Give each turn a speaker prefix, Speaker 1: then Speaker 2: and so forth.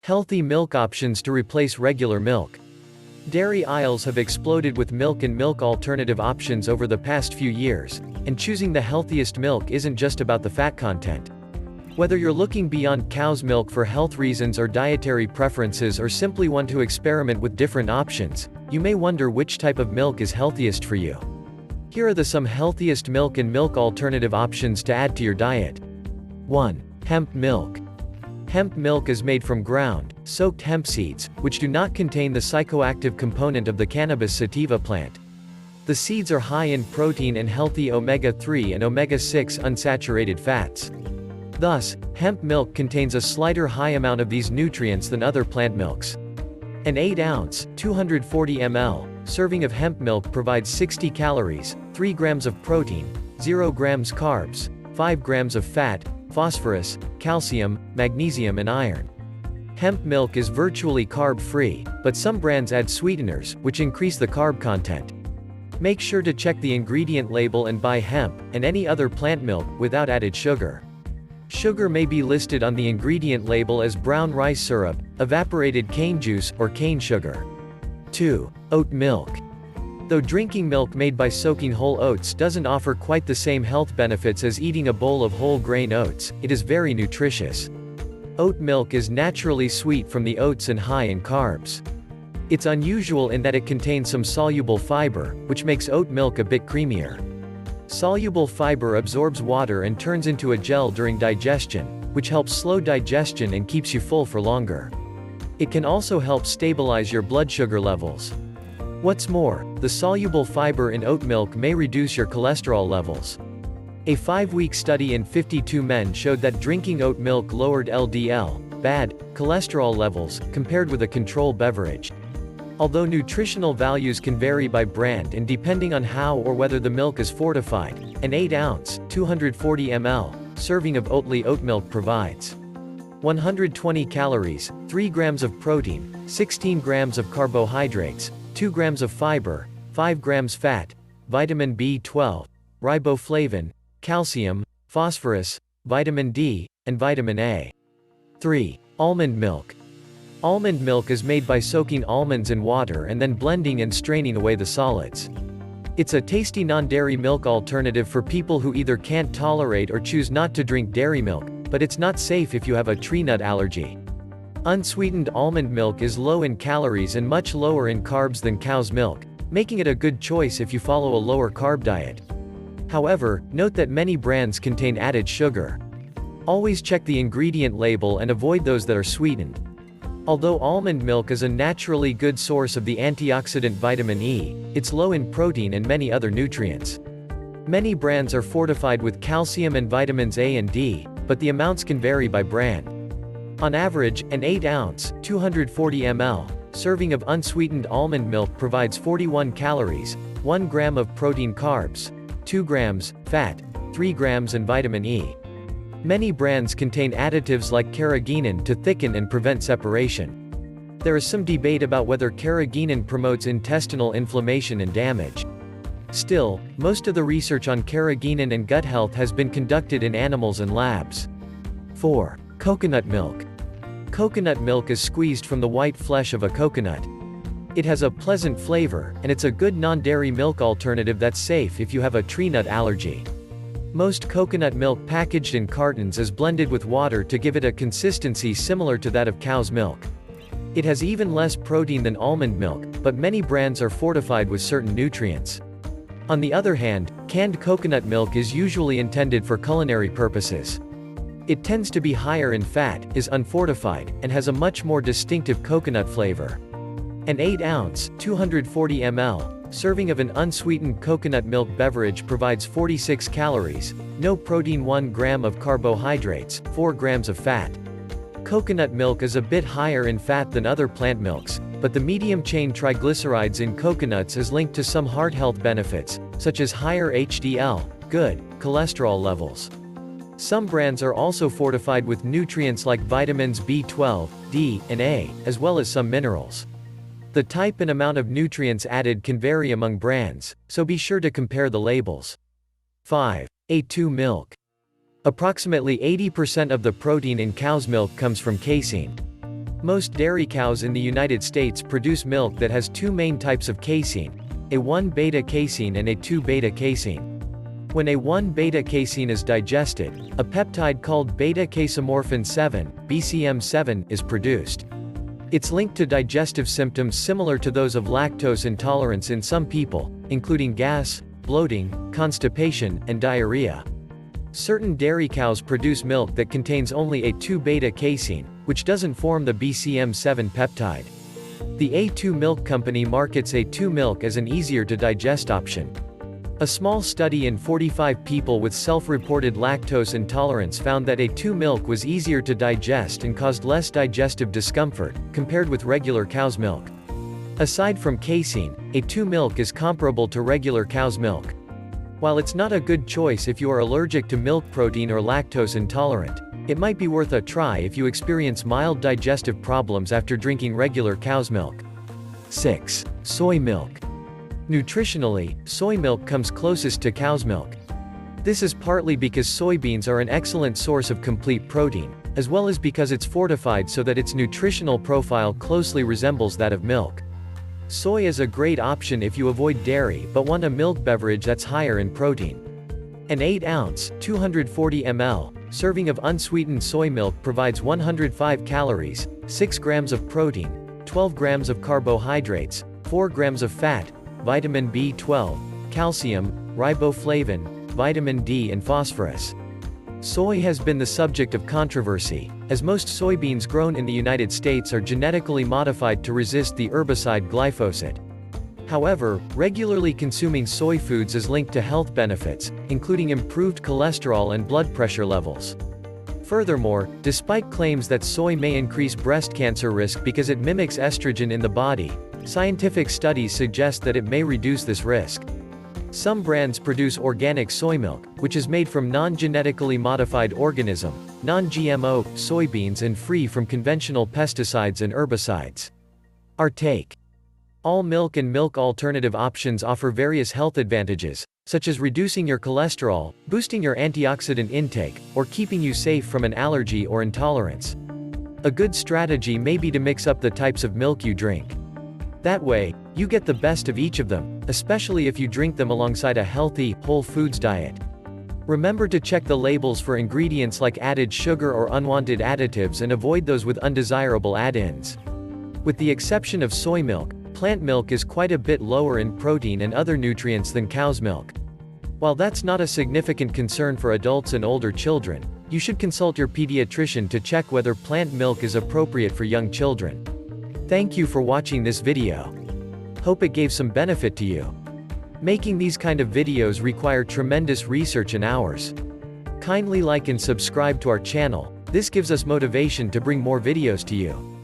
Speaker 1: Healthy milk options to replace regular milk. Dairy aisles have exploded with milk and milk alternative options over the past few years, and choosing the healthiest milk isn't just about the fat content. Whether you're looking beyond cow's milk for health reasons or dietary preferences or simply want to experiment with different options, you may wonder which type of milk is healthiest for you. Here are some healthiest milk and milk alternative options to add to your diet. 1. Hemp milk. Hemp milk is made from ground, soaked hemp seeds, which do not contain the psychoactive component of the cannabis sativa plant. The seeds are high in protein and healthy omega-3 and omega-6 unsaturated fats. Thus, hemp milk contains a slighter high amount of these nutrients than other plant milks. An 8-ounce, 240 ml, serving of hemp milk provides 60 calories, 3 grams of protein, 0 grams carbs, 5 grams of fat, phosphorus, calcium, magnesium and iron. Hemp milk is virtually carb-free, but some brands add sweeteners, which increase the carb content. Make sure to check the ingredient label and buy hemp, and any other plant milk, without added sugar. Sugar may be listed on the ingredient label as brown rice syrup, evaporated cane juice, or cane sugar. 2. Oat milk. Though drinking milk made by soaking whole oats doesn't offer quite the same health benefits as eating a bowl of whole grain oats, it is very nutritious. Oat milk is naturally sweet from the oats and high in carbs. It's unusual in that it contains some soluble fiber, which makes oat milk a bit creamier. Soluble fiber absorbs water and turns into a gel during digestion, which helps slow digestion and keeps you full for longer. It can also help stabilize your blood sugar levels. What's more, the soluble fiber in oat milk may reduce your cholesterol levels. A 5-week study in 52 men showed that drinking oat milk lowered LDL, bad cholesterol levels, compared with a control beverage. Although nutritional values can vary by brand and depending on how or whether the milk is fortified, an 8-ounce, 240 ml, serving of Oatly oat milk provides 120 calories, 3 grams of protein, 16 grams of carbohydrates, 2 grams of fiber, 5 grams fat, vitamin B12, riboflavin, calcium, phosphorus, vitamin D, and vitamin A. 3. Almond milk. Almond milk is made by soaking almonds in water and then blending and straining away the solids. It's a tasty non-dairy milk alternative for people who either can't tolerate or choose not to drink dairy milk, but it's not safe if you have a tree nut allergy. Unsweetened almond milk is low in calories and much lower in carbs than cow's milk, making it a good choice if you follow a lower carb diet. However, note that many brands contain added sugar. Always check the ingredient label and avoid those that are sweetened. Although almond milk is a naturally good source of the antioxidant vitamin E, it's low in protein and many other nutrients. Many brands are fortified with calcium and vitamins A and D, but the amounts can vary by brand. On average, an 8-ounce, 240 ml, serving of unsweetened almond milk provides 41 calories, 1 gram of protein carbs, 2 grams, fat, 3 grams and vitamin E. Many brands contain additives like carrageenan to thicken and prevent separation. There is some debate about whether carrageenan promotes intestinal inflammation and damage. Still, most of the research on carrageenan and gut health has been conducted in animals and labs. 4. Coconut milk. Coconut milk is squeezed from the white flesh of a coconut. It has a pleasant flavor, and it's a good non-dairy milk alternative that's safe if you have a tree nut allergy. Most coconut milk packaged in cartons is blended with water to give it a consistency similar to that of cow's milk. It has even less protein than almond milk, but many brands are fortified with certain nutrients. On the other hand, canned coconut milk is usually intended for culinary purposes. It tends to be higher in fat, is unfortified, and has a much more distinctive coconut flavor. An 8-ounce, 240 ml, serving of an unsweetened coconut milk beverage provides 46 calories, no protein, 1 gram of carbohydrates, 4 grams of fat. Coconut milk is a bit higher in fat than other plant milks, but the medium-chain triglycerides in coconuts is linked to some heart health benefits, such as higher HDL, good cholesterol levels. Some brands are also fortified with nutrients like vitamins B12, D, and A, as well as some minerals. The type and amount of nutrients added can vary among brands, so be sure to compare the labels. 5. A2 milk. Approximately 80% of the protein in cow's milk comes from casein. Most dairy cows in the United States produce milk that has two main types of casein, a 1-beta-casein and a 2-beta-casein. When a 1-beta-casein is digested, a peptide called beta-casomorphin 7, BCM7, is produced. It's linked to digestive symptoms similar to those of lactose intolerance in some people, including gas, bloating, constipation, and diarrhea. Certain dairy cows produce milk that contains only a 2-beta-casein, which doesn't form the BCM7 peptide. The A2 Milk Company markets A2 milk as an easier-to-digest option. A small study in 45 people with self-reported lactose intolerance found that A2 milk was easier to digest and caused less digestive discomfort, compared with regular cow's milk. Aside from casein, A2 milk is comparable to regular cow's milk. While it's not a good choice if you are allergic to milk protein or lactose intolerant, it might be worth a try if you experience mild digestive problems after drinking regular cow's milk. 6. Soy milk. Nutritionally, soy milk comes closest to cow's milk. This is partly because soybeans are an excellent source of complete protein, as well as because it's fortified so that its nutritional profile closely resembles that of milk. Soy is a great option if you avoid dairy but want a milk beverage that's higher in protein. An 8-ounce, 240 ml, serving of unsweetened soy milk provides 105 calories, 6 grams of protein, 12 grams of carbohydrates, 4 grams of fat, vitamin B12, calcium, riboflavin, vitamin D and phosphorus. Soy has been the subject of controversy, as most soybeans grown in the United States are genetically modified to resist the herbicide glyphosate. However, regularly consuming soy foods is linked to health benefits, including improved cholesterol and blood pressure levels. Furthermore, despite claims that soy may increase breast cancer risk because it mimics estrogen in the body, scientific studies suggest that it may reduce this risk. Some brands produce organic soy milk, which is made from non-genetically modified organism, non-GMO, soybeans and free from conventional pesticides and herbicides. Our take. All milk and milk alternative options offer various health advantages, such as reducing your cholesterol, boosting your antioxidant intake, or keeping you safe from an allergy or intolerance. A good strategy may be to mix up the types of milk you drink. That way, you get the best of each of them, especially if you drink them alongside a healthy, whole foods diet. Remember to check the labels for ingredients like added sugar or unwanted additives and avoid those with undesirable add-ins. With the exception of soy milk, plant milk is quite a bit lower in protein and other nutrients than cow's milk. While that's not a significant concern for adults and older children, you should consult your pediatrician to check whether plant milk is appropriate for young children. Thank you for watching this video. Hope it gave some benefit to you. Making these kind of videos require tremendous research and hours. Kindly like and subscribe to our channel, this gives us motivation to bring more videos to you.